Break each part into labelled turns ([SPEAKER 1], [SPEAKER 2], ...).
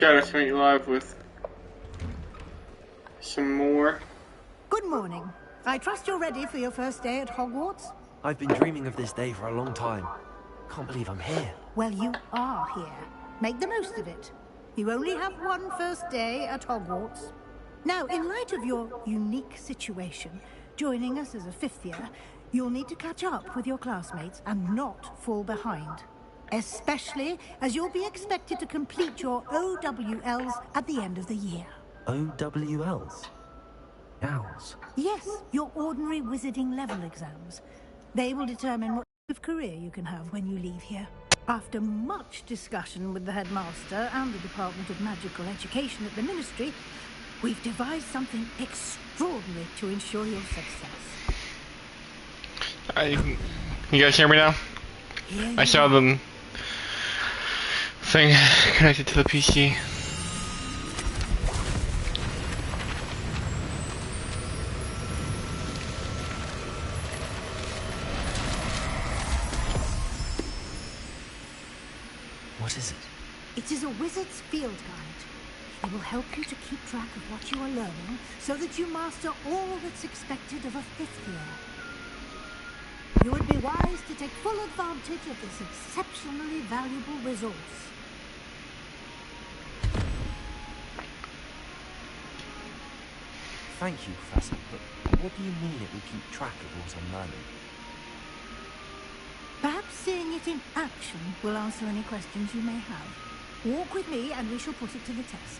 [SPEAKER 1] Gotta meet you live with some more.
[SPEAKER 2] Good morning. I trust you're ready for your first day at Hogwarts?
[SPEAKER 3] I've been dreaming of this day for a long time. Can't believe I'm here.
[SPEAKER 2] Well, you are here. Make the most of it. You only have one first day at Hogwarts. Now, in light of your unique situation, joining us as a fifth year, you'll need to catch up with your classmates and not fall behind. Especially as you'll be expected to complete your OWLs at the end of the year.
[SPEAKER 3] OWLs? Owls?
[SPEAKER 2] Yes, your ordinary wizarding level exams. They will determine what kind of career you can have when you leave here. After much discussion with the headmaster and the Department of Magical Education at the Ministry, we've devised something extraordinary to ensure your success.
[SPEAKER 1] You guys hear me now? I saw the thing connected to the PC.
[SPEAKER 3] What is it?
[SPEAKER 2] It is a wizard's field guide. It will help you to keep track of what you are learning so that you master all that's expected of a fifth year. You would be wise to take full advantage of this exceptionally valuable resource.
[SPEAKER 3] Thank you, Professor, but what do you mean it will keep track of what I'm learning?
[SPEAKER 2] Perhaps seeing it in action will answer any questions you may have. Walk with me and we shall put it to the test.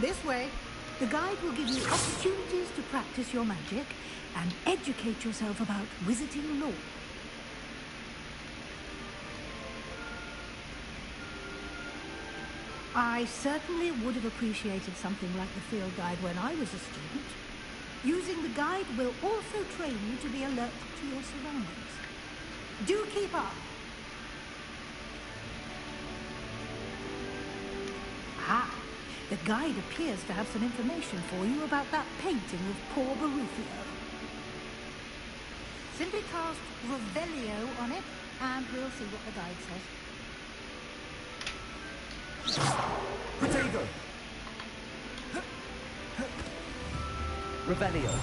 [SPEAKER 2] This way, the guide will give you opportunities to practice your magic and educate yourself about wizarding lore. I certainly would have appreciated something like the field guide when I was a student. Using the guide will also train you to be alert to your surroundings. Do keep up! Ah, the guide appears to have some information for you about that painting of poor Barufio. Simply cast Revelio on it, and we'll see what the guide says.
[SPEAKER 3] Potato! Revelio.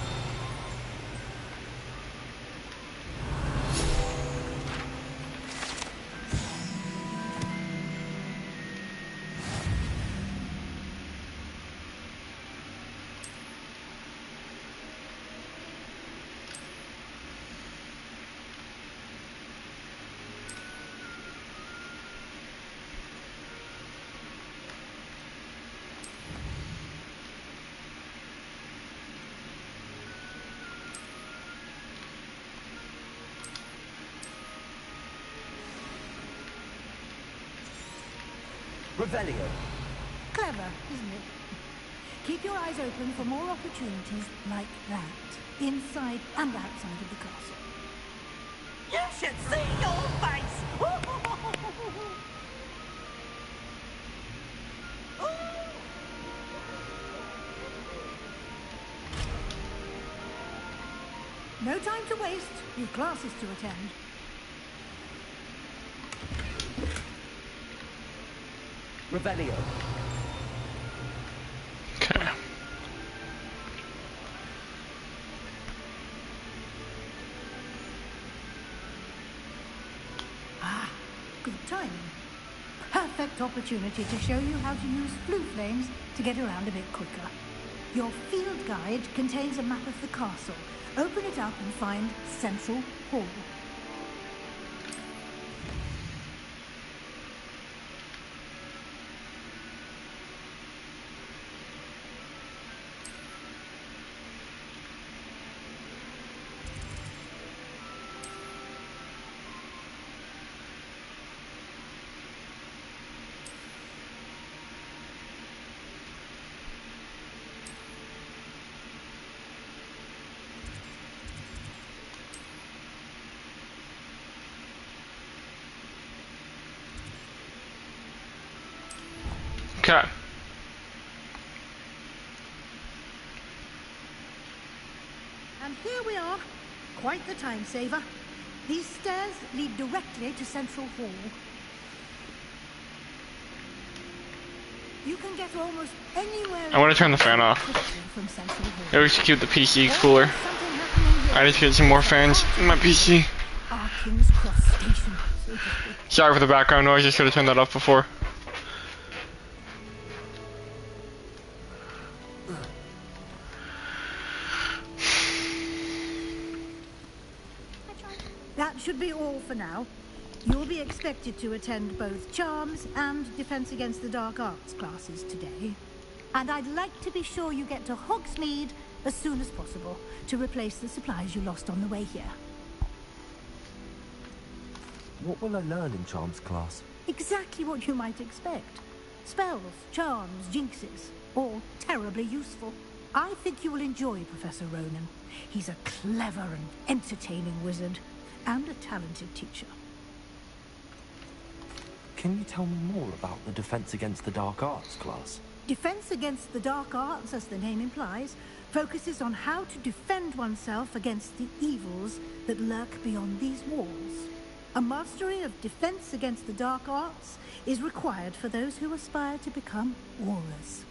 [SPEAKER 3] Revelio.
[SPEAKER 2] Clever, isn't it? Keep your eyes open for more opportunities like that, inside and outside of the castle.
[SPEAKER 4] You should see your face!
[SPEAKER 2] No time to waste. You've classes to attend.
[SPEAKER 3] Revelio.
[SPEAKER 1] Okay.
[SPEAKER 2] Ah, good timing. Perfect opportunity to show you how to use blue flames to get around a bit quicker. Your field guide contains a map of the castle. Open it up and find Central Hall.
[SPEAKER 1] Okay.
[SPEAKER 2] And here we are. Quite the time saver. These stairs lead directly to Central Hall. You can get almost anywhere.
[SPEAKER 1] I want to turn the fan off.
[SPEAKER 2] From Central Hall.
[SPEAKER 1] Maybe we should keep the PC cooler.
[SPEAKER 2] Something happening here.
[SPEAKER 1] I need to get some more fans in my PC.
[SPEAKER 2] Our King's Cross Station, so to speak.
[SPEAKER 1] Sorry for the background noise, I should have turned that off before.
[SPEAKER 2] That should be all for now. You'll be expected to attend both Charms and Defense Against the Dark Arts classes today. And I'd like to be sure you get to Hogsmeade as soon as possible to replace the supplies you lost on the way here.
[SPEAKER 3] What will I learn in Charms class?
[SPEAKER 2] Exactly what you might expect. Spells, charms, jinxes, all terribly useful. I think you will enjoy Professor Ronan. He's a clever and entertaining wizard, and a talented teacher.
[SPEAKER 3] Can you tell me more about the Defense Against the Dark Arts class?
[SPEAKER 2] Defense Against the Dark Arts, as the name implies, focuses on how to defend oneself against the evils that lurk beyond these walls. A mastery of Defense Against the Dark Arts is required for those who aspire to become Aurors.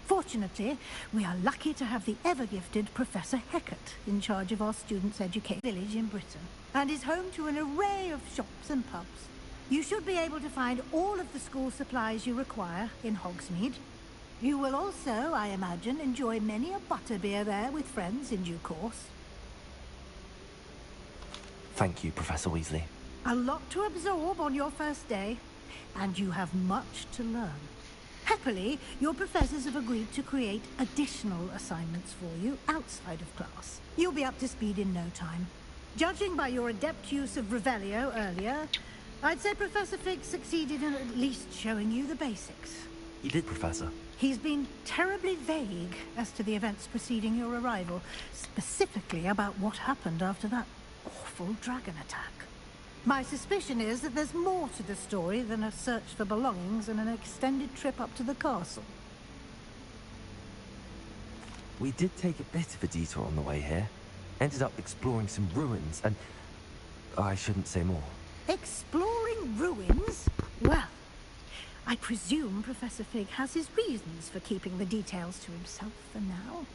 [SPEAKER 2] Fortunately, we are lucky to have the ever-gifted Professor Hecat in charge of our students' education village in Britain, and is home to an array of shops and pubs. You should be able to find all of the school supplies you require in Hogsmeade. You will also, I imagine, enjoy many a butterbeer there with friends in due course.
[SPEAKER 3] Thank you, Professor Weasley.
[SPEAKER 2] A lot to absorb on your first day, and you have much to learn. Happily, your professors have agreed to create additional assignments for you outside of class. You'll be up to speed in no time. Judging by your adept use of Revelio earlier, I'd say Professor Fig succeeded in at least showing you the basics.
[SPEAKER 3] You did, Professor.
[SPEAKER 2] He's been terribly vague as to the events preceding your arrival, specifically about what happened after that awful dragon attack. My suspicion is that there's more to the story than a search for belongings and an extended trip up to the castle.
[SPEAKER 3] We did take a bit of a detour on the way here. Ended up exploring some ruins and... I shouldn't say more.
[SPEAKER 2] Exploring ruins? Well, I presume Professor Fig has his reasons for keeping the details to himself for now.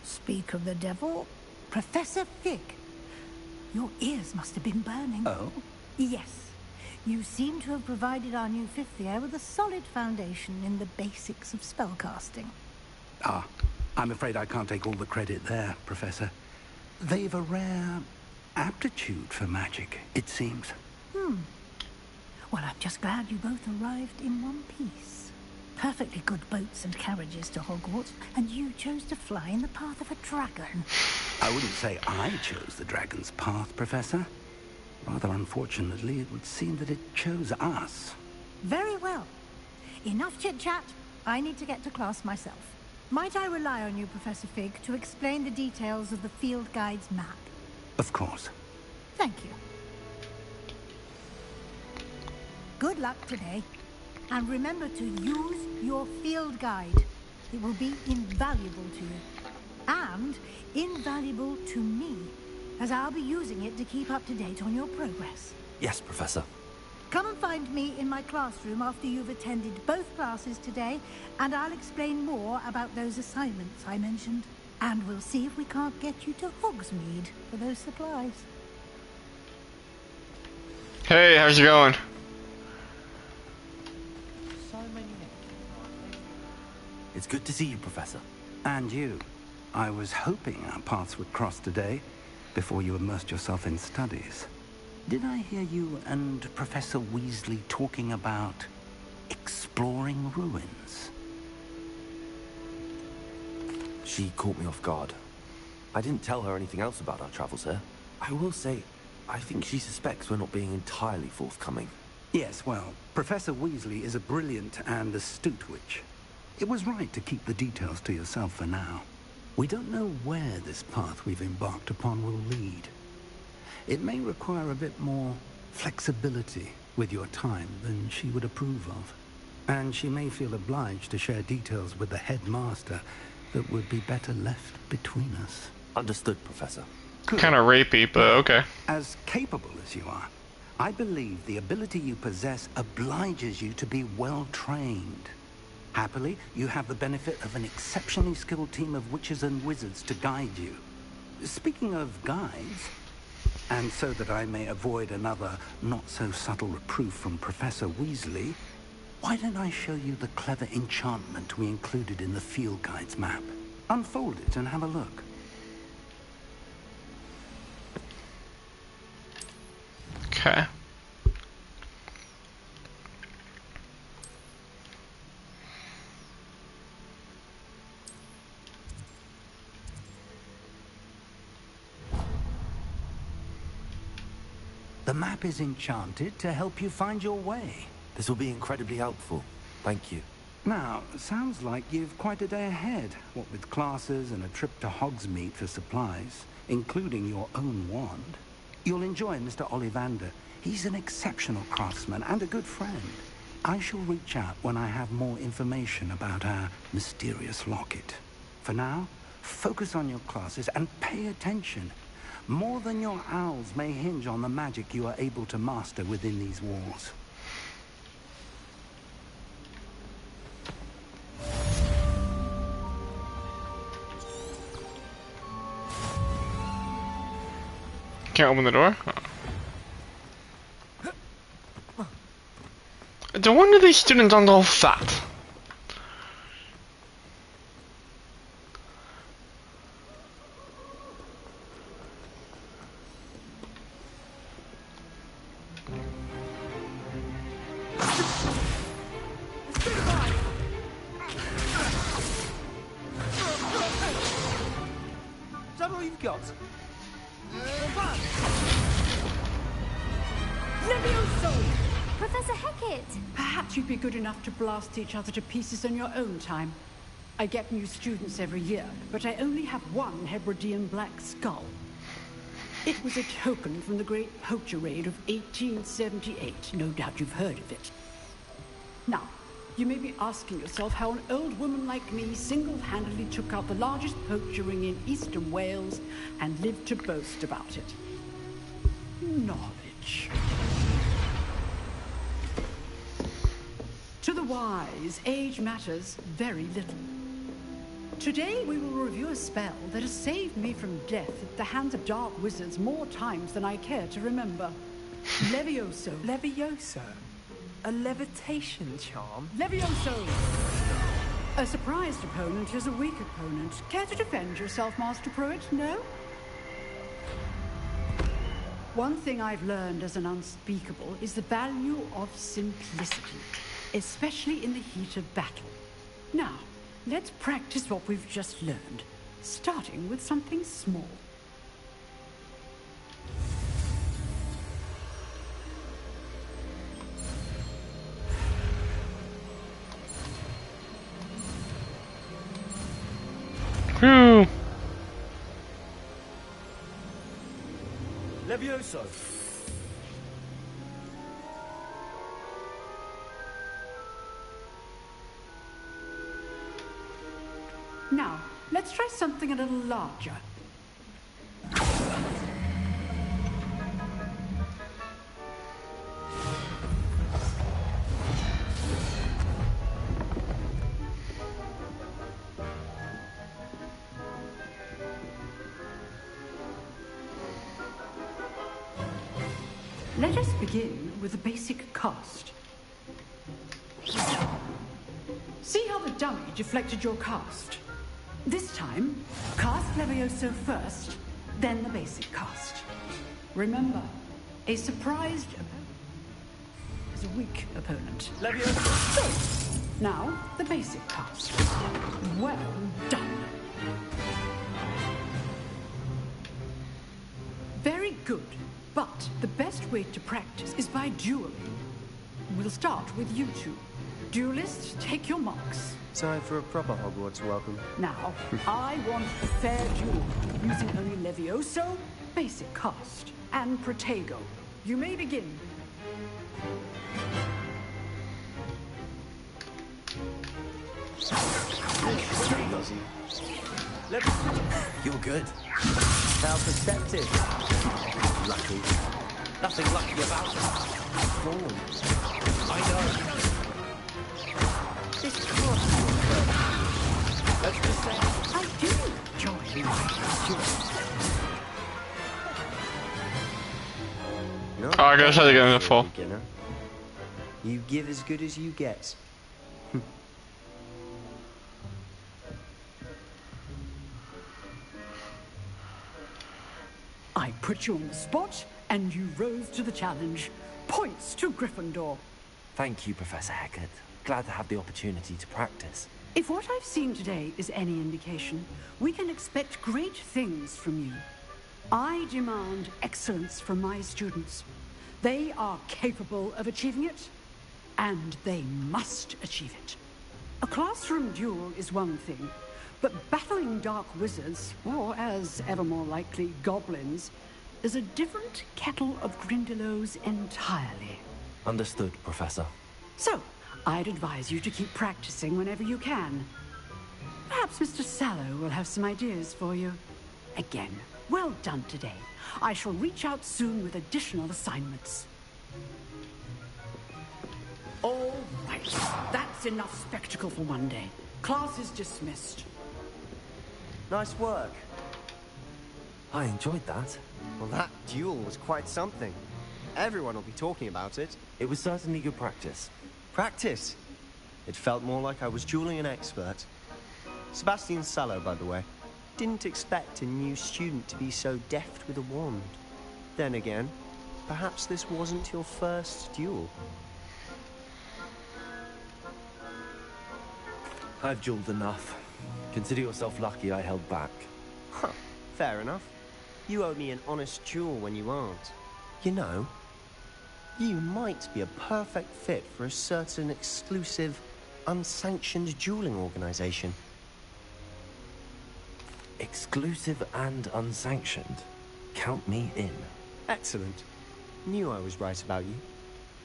[SPEAKER 2] Speak of the devil, Professor Fig. Your ears must have been burning.
[SPEAKER 5] Oh?
[SPEAKER 2] Yes. You seem to have provided our new fifth year with a solid foundation in the basics of spellcasting.
[SPEAKER 5] Ah, I'm afraid I can't take all the credit there, Professor. They've a rare aptitude for magic, it seems.
[SPEAKER 2] Well, I'm just glad you both arrived in one piece. Perfectly good boats and carriages to Hogwarts, and you chose to fly in the path of a dragon.
[SPEAKER 5] I wouldn't say I chose the dragon's path, Professor. Rather unfortunately, it would seem that it chose us.
[SPEAKER 2] Very well. Enough chit-chat. I need to get to class myself. Might I rely on you, Professor Fig, to explain the details of the field guide's map?
[SPEAKER 5] Of course.
[SPEAKER 2] Thank you. Good luck today. And remember to use your field guide. It will be invaluable to you. And invaluable to me, as I'll be using it to keep up to date on your progress.
[SPEAKER 3] Yes, Professor.
[SPEAKER 2] Come and find me in my classroom after you've attended both classes today, and I'll explain more about those assignments I mentioned. And we'll see if we can't get you to Hogsmeade for those supplies.
[SPEAKER 1] Hey, how's it going?
[SPEAKER 3] It's good to see you, Professor.
[SPEAKER 5] And you. I was hoping our paths would cross today, before you immersed yourself in studies. Did I hear you and Professor Weasley talking about exploring ruins?
[SPEAKER 3] She caught me off guard. I didn't tell her anything else about our travels here. I will say, I think she suspects we're not being entirely forthcoming.
[SPEAKER 5] Yes, well, Professor Weasley is a brilliant and astute witch. It was right to keep the details to yourself for now. We don't know where this path we've embarked upon will lead. It may require a bit more flexibility with your time than she would approve of. And she may feel obliged to share details with the headmaster that would be better left between us.
[SPEAKER 3] Understood, Professor.
[SPEAKER 5] Good.
[SPEAKER 1] Kind of rapey, but okay.
[SPEAKER 5] As capable as you are, I believe the ability you possess obliges you to be well trained. Happily, you have the benefit of an exceptionally skilled team of witches and wizards to guide you. Speaking of guides, and so that I may avoid another not-so-subtle reproof from Professor Weasley, why don't I show you the clever enchantment we included in the field guide's map? Unfold it and have a look.
[SPEAKER 1] Okay.
[SPEAKER 5] The map is enchanted to help you find your way.
[SPEAKER 3] This will be incredibly helpful. Thank you.
[SPEAKER 5] Now, sounds like you've quite a day ahead, what with classes and a trip to Hogsmeade for supplies, including your own wand. You'll enjoy Mr. Ollivander. He's an exceptional craftsman and a good friend. I shall reach out when I have more information about our mysterious locket. For now, focus on your classes and pay attention. More than your owls may hinge on the magic you are able to master within these walls.
[SPEAKER 1] Can't open the door? Oh. No wonder these students aren't all fat.
[SPEAKER 6] Is that all you've got?
[SPEAKER 7] Levioso! Professor Hecat!
[SPEAKER 8] Perhaps you'd be good enough to blast each other to pieces on your own time. I get new students every year, but I only have one Hebridean black skull. It was a token from the Great Poacher Raid of 1878. No doubt you've heard of it. Now, you may be asking yourself how an old woman like me single-handedly took out the largest poacher ring in eastern Wales and lived to boast about it. Knowledge. To the wise, age matters very little. Today we will review a spell that has saved me from death at the hands of dark wizards more times than I care to remember. Levioso.
[SPEAKER 6] Levioso? A levitation charm?
[SPEAKER 8] Levioso! A surprised opponent is a weak opponent. Care to defend yourself, Master Pruitt? No? One thing I've learned as an unspeakable is the value of simplicity, especially in the heat of battle. Now, let's practice what we've just learned, starting with something small.
[SPEAKER 1] Whew.
[SPEAKER 6] Levioso!
[SPEAKER 8] Now, let's try something a little larger. Let us begin with the basic cast. See how the dummy deflected your cast? This time, cast Levioso first, then the basic cast. Remember, a surprised opponent is a weak opponent.
[SPEAKER 6] Levioso!
[SPEAKER 8] So, now, the basic cast. Well done. Very good, but the best way to practice is by dueling. We'll start with you two. Duelists, take your marks.
[SPEAKER 6] Time for a proper Hogwarts welcome.
[SPEAKER 8] Now, I want a fair duel, using only Levioso, basic cast, and Protego. You may begin.
[SPEAKER 3] You're good.
[SPEAKER 9] How perceptive.
[SPEAKER 3] Lucky. Nothing lucky about it. Fallen. I know.
[SPEAKER 9] This can't be your first. Let's just say
[SPEAKER 8] I do enjoy my students.
[SPEAKER 9] Not
[SPEAKER 1] Oh, I guess I did get in the
[SPEAKER 9] bad for a
[SPEAKER 1] fall.
[SPEAKER 9] beginner. You give as good as you get.
[SPEAKER 8] I put you on the spot, and you rose to the challenge. Points to Gryffindor.
[SPEAKER 3] Thank you, Professor Hecat. Glad to have the opportunity to practice.
[SPEAKER 8] If what I've seen today is any indication, we can expect great things from you. I demand excellence from my students. They are capable of achieving it, and they must achieve it. A classroom duel is one thing, but battling dark wizards, or as ever more likely, goblins, is a different kettle of Grindylows entirely.
[SPEAKER 3] Understood, Professor.
[SPEAKER 8] So, I'd advise you to keep practicing whenever you can. Perhaps Mr. Sallow will have some ideas for you. Again, well done today. I shall reach out soon with additional assignments. All right, that's enough spectacle for one day. Class is dismissed.
[SPEAKER 9] Nice work.
[SPEAKER 3] I enjoyed that.
[SPEAKER 9] Well, that duel was quite something. Everyone will be talking about it.
[SPEAKER 3] It was certainly good practice.
[SPEAKER 9] Practice. It felt more like I was dueling an expert. Sebastian Sallow, by the way. Didn't expect a new student to be so deft with a wand. Then again, perhaps this wasn't your first duel.
[SPEAKER 3] I've dueled enough. Consider yourself lucky I held back.
[SPEAKER 9] Huh, fair enough. You owe me an honest duel when you aren't. You know, you might be a perfect fit for a certain exclusive, unsanctioned dueling organization.
[SPEAKER 3] Exclusive and unsanctioned. Count me in.
[SPEAKER 9] Excellent. Knew I was right about you.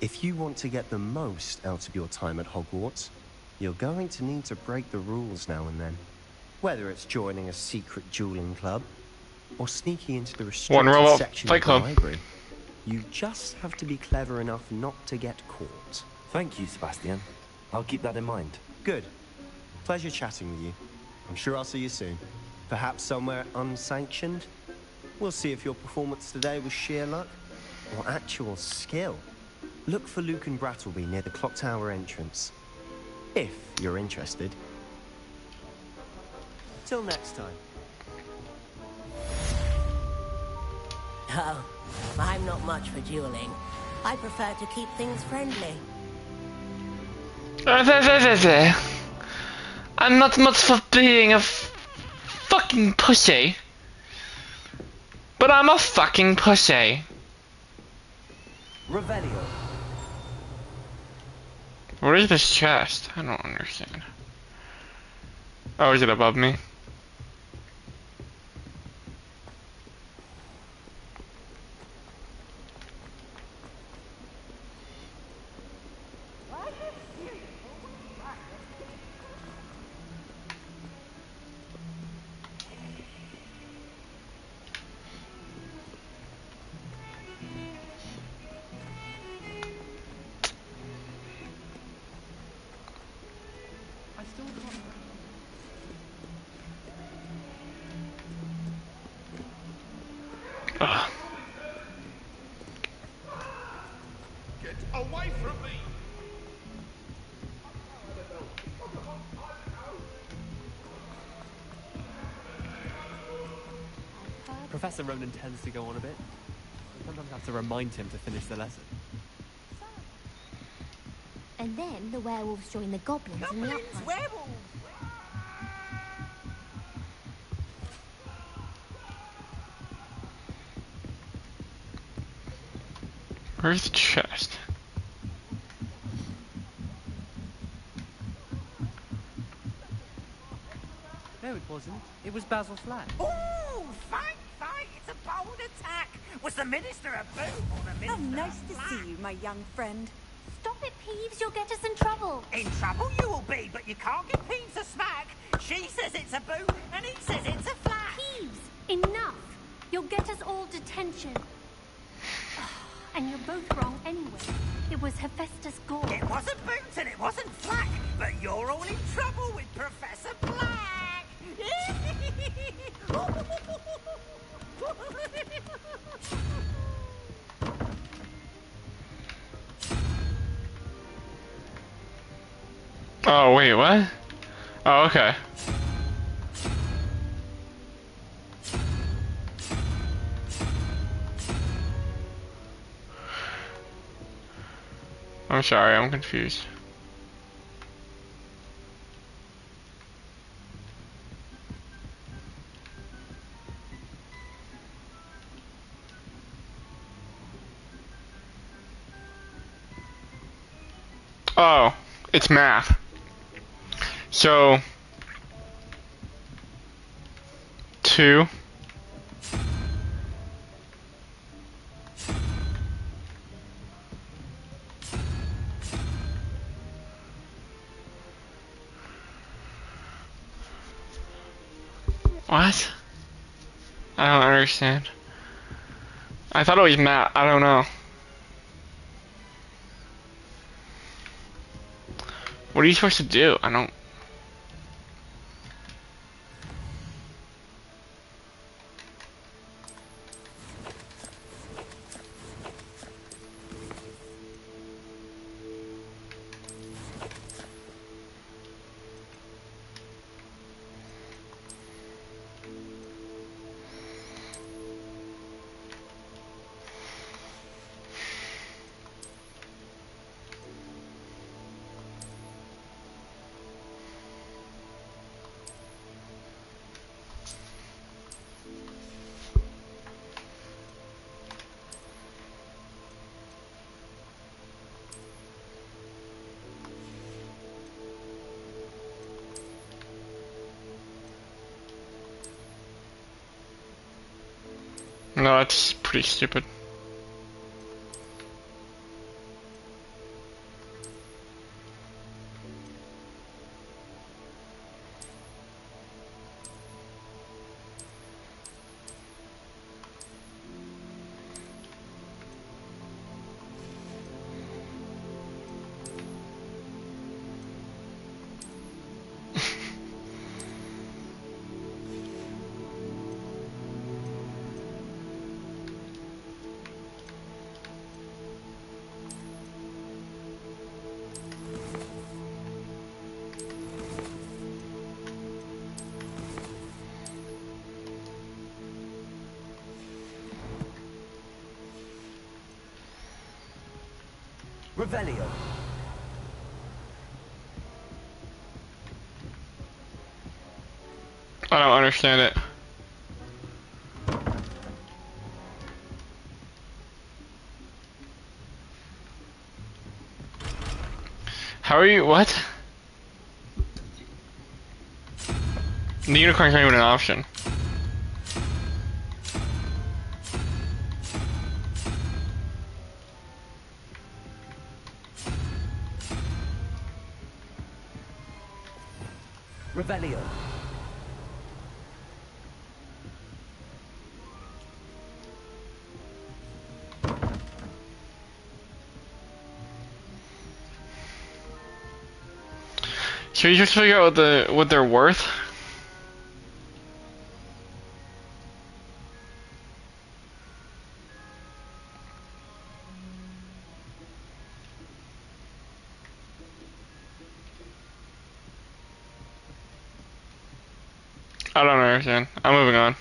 [SPEAKER 9] If you want to get the most out of your time at Hogwarts, you're going to need to break the rules now and then. Whether it's joining a secret dueling club, or sneaking into the restricted
[SPEAKER 1] robot
[SPEAKER 9] section
[SPEAKER 1] fight
[SPEAKER 9] of the
[SPEAKER 1] club.
[SPEAKER 9] library. You just have to be clever enough not to get caught.
[SPEAKER 3] Thank you, Sebastian. I'll keep that in mind.
[SPEAKER 9] Good. Pleasure chatting with you. I'm sure I'll see you soon. Perhaps somewhere unsanctioned? We'll see if your performance today was sheer luck or actual skill. Look for Luke and Brattleby near the clock tower entrance. If you're interested. Till next time.
[SPEAKER 4] Oh, I'm not much for dueling. I prefer to keep things friendly.
[SPEAKER 1] I'm not much for being a fucking pussy. But I'm a fucking pussy.
[SPEAKER 3] Revelio.
[SPEAKER 1] Where is this chest? I don't understand. Oh, is it above me? Ugh.
[SPEAKER 10] Get away from me!
[SPEAKER 6] Professor Ronan tends to go on a bit. Sometimes I have to remind him to finish the lesson.
[SPEAKER 7] And then the werewolves join the goblins in the
[SPEAKER 4] Goblins,
[SPEAKER 7] upright.
[SPEAKER 4] werewolves!
[SPEAKER 1] Where's the chest?
[SPEAKER 6] No, it wasn't. It was Basil Flack.
[SPEAKER 4] Ooh, fight, fight! It's a bold attack! Was the Minister a boob or the Minister
[SPEAKER 11] How nice
[SPEAKER 4] a
[SPEAKER 11] to
[SPEAKER 4] flat?
[SPEAKER 11] see you, my young friend. Stop
[SPEAKER 7] it, Peeves. You'll get us in trouble.
[SPEAKER 11] In trouble you will be, but you can't give Peeves a smack. She says it's a boot, and he says it's a flat.
[SPEAKER 7] Peeves, enough. You'll get us all detention. And you're both wrong anyway. It was Hephaestus Gore.
[SPEAKER 11] It wasn't boot and it wasn't flack, but you're all in trouble with Professor Black.
[SPEAKER 1] Oh, wait, what? Oh, okay. I'm sorry, I'm confused. Oh, it's math. So, 2 What? I don't understand. I thought it was math. I don't know. What are you supposed to do? I don't... No, that's pretty stupid.
[SPEAKER 3] Revelio.
[SPEAKER 1] I don't understand it. How are you? What? The unicorn's not even an option.
[SPEAKER 3] Revelio.
[SPEAKER 1] So you just figure out what they're worth? I don't understand. I'm moving on.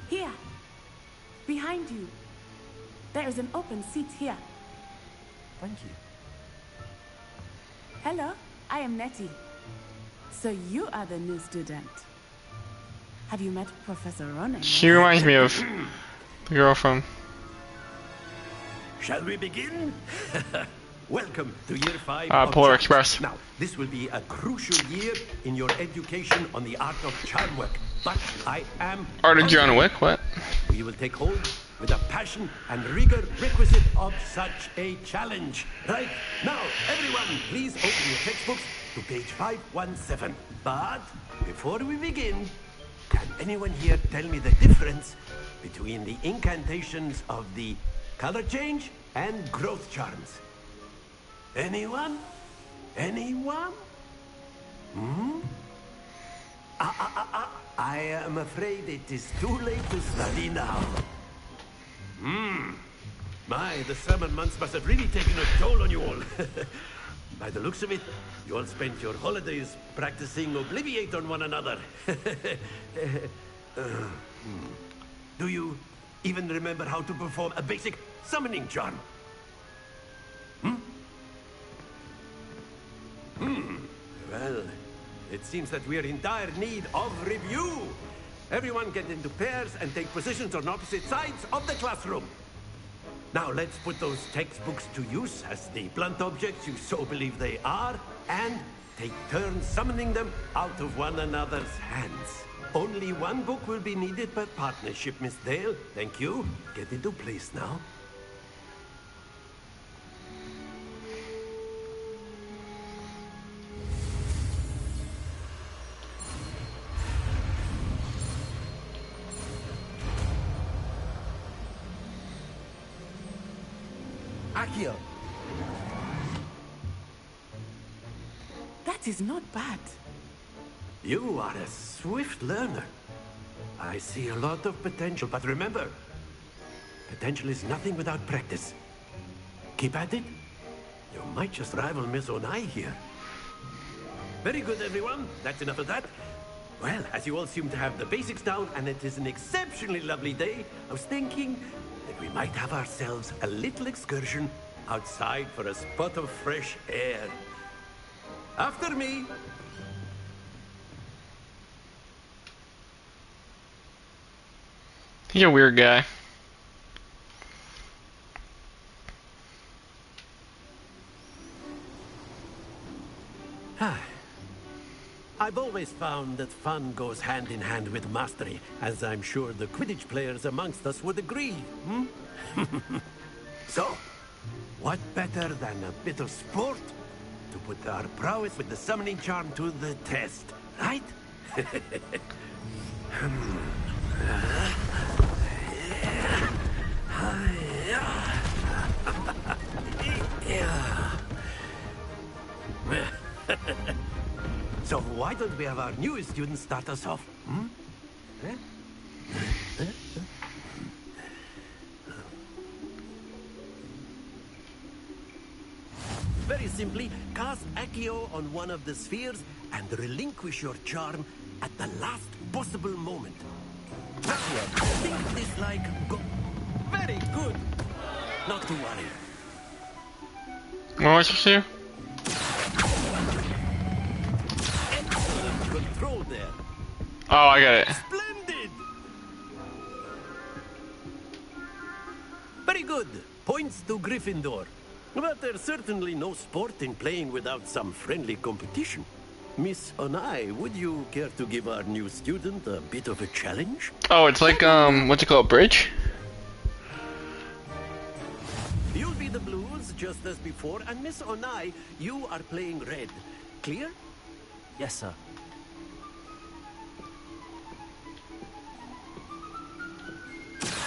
[SPEAKER 12] Here, behind you. There is an open seat here.
[SPEAKER 3] Thank you.
[SPEAKER 12] Hello, I am Nettie. So you are the new student. Have you met Professor Ronan?
[SPEAKER 1] She reminds me of the girl from
[SPEAKER 13] shall we begin? Welcome to year 5 of
[SPEAKER 1] Polar
[SPEAKER 13] charms.
[SPEAKER 1] Express.
[SPEAKER 13] Now, this will be a crucial year in your education on the art of charm work. But I am
[SPEAKER 1] Art of John Wick? What?
[SPEAKER 13] you will take hold with a passion and rigor requisite of such a challenge. Right? Now, everyone, please open your textbooks to page 517. But before we begin, can anyone here tell me the difference between the incantations of the color change and growth charms? Anyone? Anyone? Hmm? I am afraid it is too late to study now. My, the summer months must have really taken a toll on you all. By the looks of it, you all spent your holidays practicing Obliviate on one another. Do you even remember how to perform a basic summoning charm? Well, it seems that we are in dire need of review. Everyone get into pairs and take positions on opposite sides of the classroom. Now let's put those textbooks to use as the blunt objects you so believe they are, and take turns summoning them out of one another's hands. Only one book will be needed per partnership, Miss Dale. Thank you. Get into place now. Akio.
[SPEAKER 12] That is not bad.
[SPEAKER 13] You are a swift learner. I see a lot of potential, but remember, potential is nothing without practice. Keep at it. You might just rival Miss Onai here. Very good, everyone. That's enough of that. Well, as you all seem to have the basics down, and it is an exceptionally lovely day, I was thinking that we might have ourselves a little excursion outside for a spot of fresh air. After me.
[SPEAKER 1] You're a weird guy.
[SPEAKER 13] I've always found that fun goes hand in hand with mastery, as I'm sure the Quidditch players amongst us would agree. So, what better than a bit of sport to put our prowess with the summoning charm to the test, right? So why don't we have our newest student start us off? Very simply, cast Accio on one of the spheres and relinquish your charm at the last possible moment. Accio, think this like very good. Not to worry.
[SPEAKER 1] What am I supposed to do?
[SPEAKER 13] Excellent control there.
[SPEAKER 1] Oh, I got it.
[SPEAKER 13] Splendid. Very good. Points to Gryffindor. But there's certainly no sport in playing without some friendly competition. Miss Onai, would you care to give our new student a bit of a challenge?
[SPEAKER 1] Oh, it's like, what's it called, bridge?
[SPEAKER 13] You'll be the blues, just as before, and Miss Onai, you are playing red. Clear?
[SPEAKER 3] Yes, sir.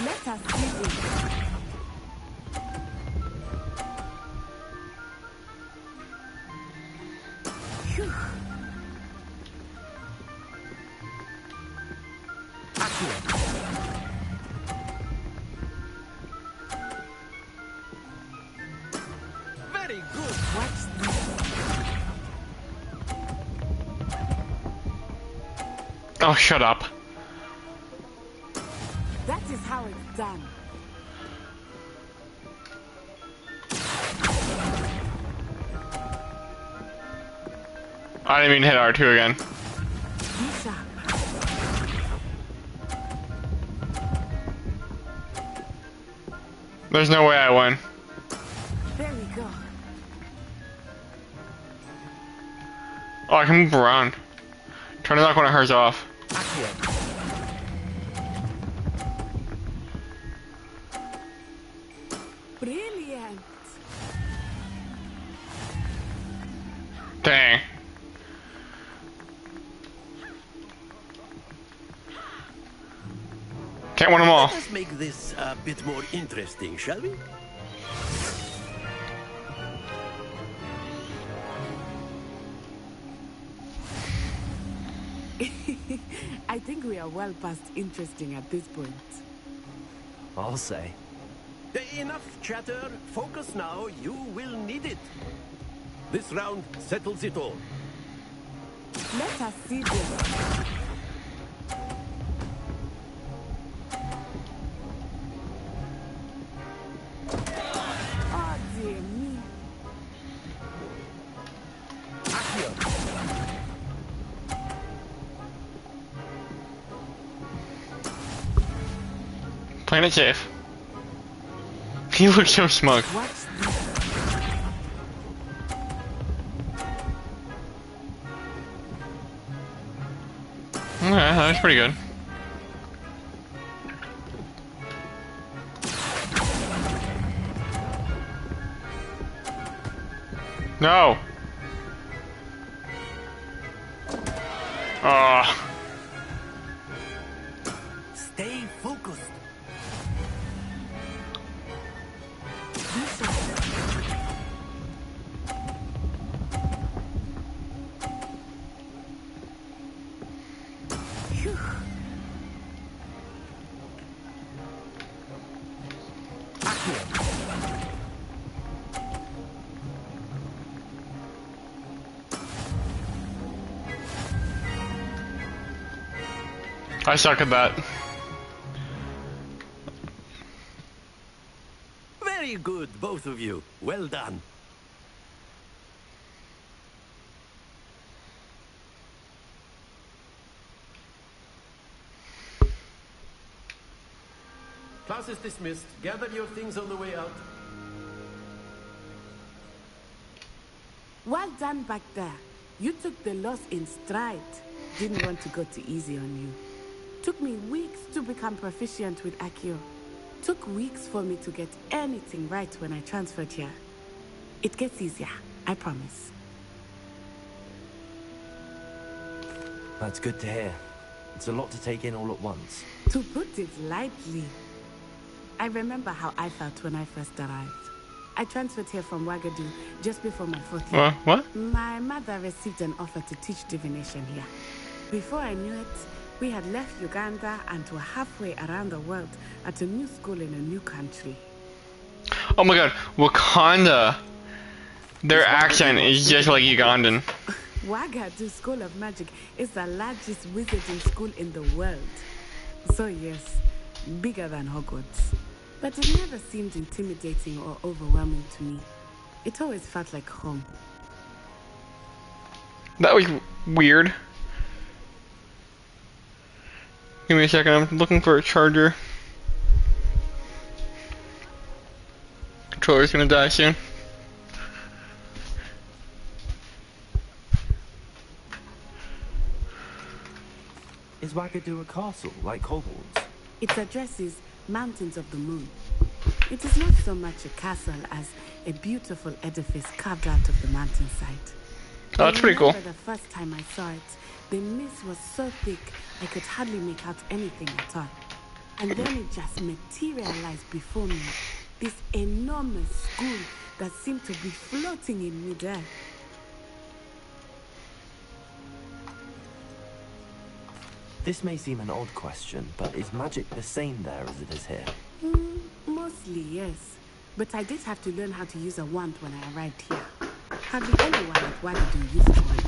[SPEAKER 12] Let us begin.
[SPEAKER 13] Very good.
[SPEAKER 12] Watch this.
[SPEAKER 1] Oh, shut up.
[SPEAKER 12] That is how it's done.
[SPEAKER 1] I didn't mean to hit R2 again.
[SPEAKER 12] Be sharp.
[SPEAKER 1] There's no way I win.
[SPEAKER 12] go.
[SPEAKER 1] Oh, I can move around. Try to knock one of hers off.
[SPEAKER 12] Brilliant.
[SPEAKER 1] Dang. Can't win them all.
[SPEAKER 13] Let us make this a bit more interesting, shall we?
[SPEAKER 12] I think we are well past interesting at this point.
[SPEAKER 3] I'll say.
[SPEAKER 13] Enough chatter. Focus now. You will need it. This round settles it all.
[SPEAKER 12] Let us see this. Oh, dear me.
[SPEAKER 1] Playing it safe. He looks so smug.
[SPEAKER 12] What's
[SPEAKER 1] Okay, that's pretty good. No. Ah.
[SPEAKER 13] Stay focused.
[SPEAKER 1] I suck at that.
[SPEAKER 13] Very good, both of you. Well done. Class is dismissed. Gather your things on the way out.
[SPEAKER 12] Well done back there. You took the loss in stride. Didn't want to go too easy on you. Took me weeks to become proficient with Accio. Took weeks for me to get anything right when I transferred here. It gets easier, I promise.
[SPEAKER 3] That's good to hear. It's a lot to take in all at once.
[SPEAKER 12] To put it lightly, I remember how I felt when I first arrived. I transferred here from Wagadu just before my 4th year.
[SPEAKER 1] What?
[SPEAKER 12] My mother received an offer to teach divination here. Before I knew it, we had left Uganda and were halfway around the world at a new school in a new country.
[SPEAKER 1] Oh my god, Wakanda. Their accent is just like Ugandan.
[SPEAKER 12] Wagadu School of Magic is the largest wizarding school in the world. So yes, bigger than Hogwarts. But it never seemed intimidating or overwhelming to me. It always felt like home.
[SPEAKER 1] That was weird. Give me a second, I'm looking for a charger. Controller's gonna die soon.
[SPEAKER 3] Is Wagadu a castle, like Hogwarts?
[SPEAKER 12] Its address is Mountains of the Moon. It is not so much a castle as a beautiful edifice carved out of the mountainside.
[SPEAKER 1] Oh, that's pretty cool.
[SPEAKER 12] The first time I saw it, the mist was so thick I could hardly make out anything at all. And then it just materialized before me. This enormous school that seemed to be floating in midair.
[SPEAKER 3] This may seem an odd question, but is magic the same there as it is here?
[SPEAKER 12] Mostly, yes. But I did have to learn how to use a wand when I arrived here. Hardly anyone at Wagadu used one.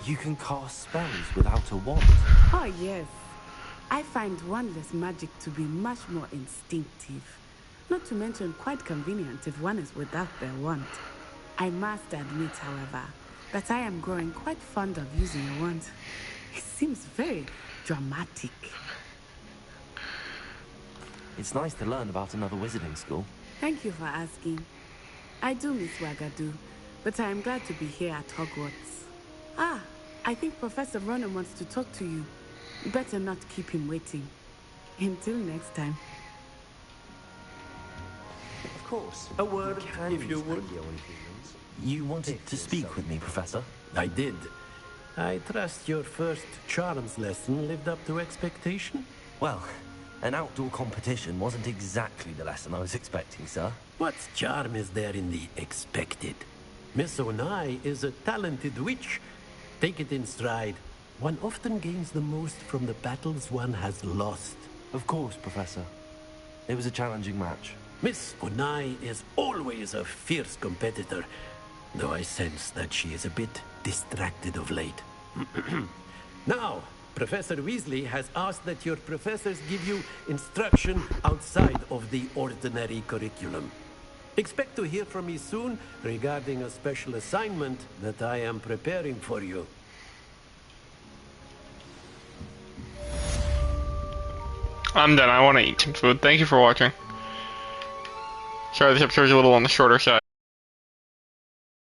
[SPEAKER 3] You can cast spells without a wand.
[SPEAKER 12] Oh, yes. I find wandless magic to be much more instinctive. Not to mention quite convenient if one is without their wand. I must admit, however, that I am growing quite fond of using a wand. It seems very dramatic.
[SPEAKER 3] It's nice to learn about another wizarding school.
[SPEAKER 12] Thank you for asking. I do miss Wagadu, but I am glad to be here at Hogwarts. Ah, I think Professor Ronan wants to talk to you. Better not keep him waiting. Until next time.
[SPEAKER 9] Of course.
[SPEAKER 13] A word, if you would.
[SPEAKER 3] You wanted to speak with me, Professor?
[SPEAKER 13] I did. I trust your first charms lesson lived up to expectation?
[SPEAKER 3] Well, an outdoor competition wasn't exactly the lesson I was expecting, sir.
[SPEAKER 13] What charm is there in the expected? Miss Onai is a talented witch. Take it in stride. One often gains the most from the battles one has lost.
[SPEAKER 3] Of course, Professor. It was a challenging match.
[SPEAKER 13] Miss Onai is always a fierce competitor, though I sense that she is a bit distracted of late. Now, Professor Weasley has asked that your professors give you instruction outside of the ordinary curriculum. Expect to hear from me soon regarding a special assignment that I am preparing for you.
[SPEAKER 1] I'm done. I want to eat some food. Thank you for watching. Sorry, this episode's a little on the shorter side.